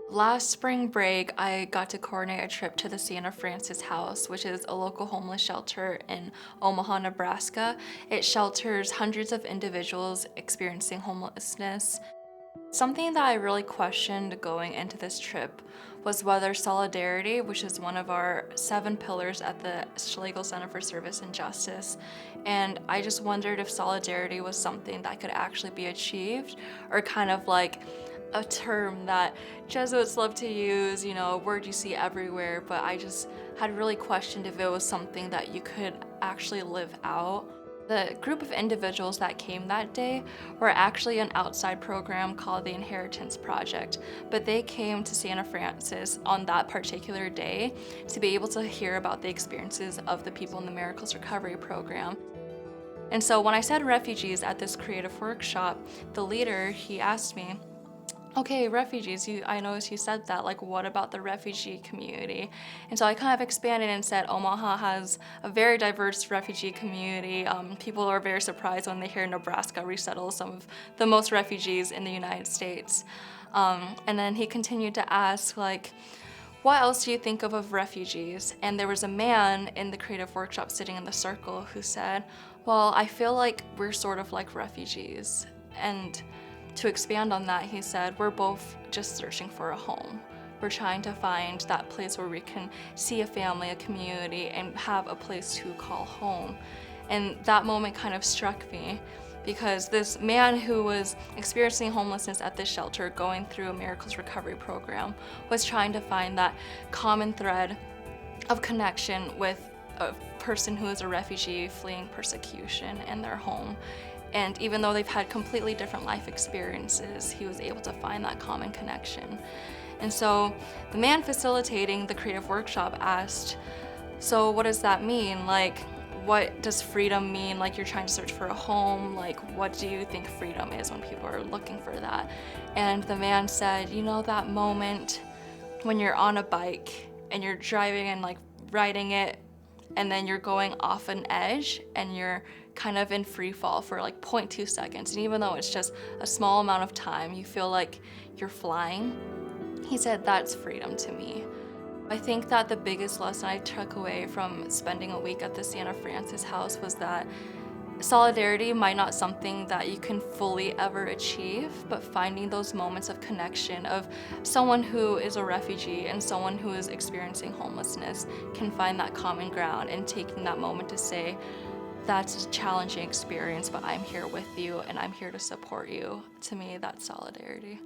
Last spring break, I got to coordinate a trip to the Sienna Francis House, which is a local homeless shelter in Omaha, Nebraska. It shelters hundreds of individuals experiencing homelessness. Something that I really questioned going into this trip was whether solidarity, which is one of our 7 pillars at the Schlegel Center for Service and Justice, and I just wondered if solidarity was something that could actually be achieved, or kind of like a term that Jesuits love to use, a word you see everywhere, but I just had really questioned if it was something that you could actually live out. The group of individuals that came that day were actually an outside program called the Inheritance Project, but they came to Santa Francis on that particular day to be able to hear about the experiences of the people in the Miracles Recovery Program. And so when I said refugees at this creative workshop, the leader, he asked me, okay, refugees, I noticed you said that, like, what about the refugee community? And so I kind of expanded and said Omaha has a very diverse refugee community. People are very surprised when they hear Nebraska resettles some of the most refugees in the United States. And then he continued to ask, like, what else do you think of refugees? And there was a man in the creative workshop sitting in the circle who said, well, I feel like we're sort of like refugees. And to expand on that, he said, we're both just searching for a home. We're trying to find that place where we can see a family, a community, and have a place to call home. And that moment kind of struck me because this man who was experiencing homelessness at this shelter, going through a Miracles Recovery Program, was trying to find that common thread of connection with a person who is a refugee fleeing persecution in their home. And even though they've had completely different life experiences, he was able to find that common connection. And so the man facilitating the creative workshop asked, so what does that mean? Like, what does freedom mean? Like, you're trying to search for a home. Like, what do you think freedom is when people are looking for that? And the man said, that moment when you're on a bike and you're driving and like riding it, and then you're going off an edge and you're kind of in free fall for like 0.2 seconds. And even though it's just a small amount of time, you feel like you're flying. He said, that's freedom to me. I think that the biggest lesson I took away from spending a week at the Santa Francis House was that solidarity might not something that you can fully ever achieve, but finding those moments of connection of someone who is a refugee and someone who is experiencing homelessness can find that common ground, and taking that moment to say, that's a challenging experience, but I'm here with you and I'm here to support you. To me, that's solidarity.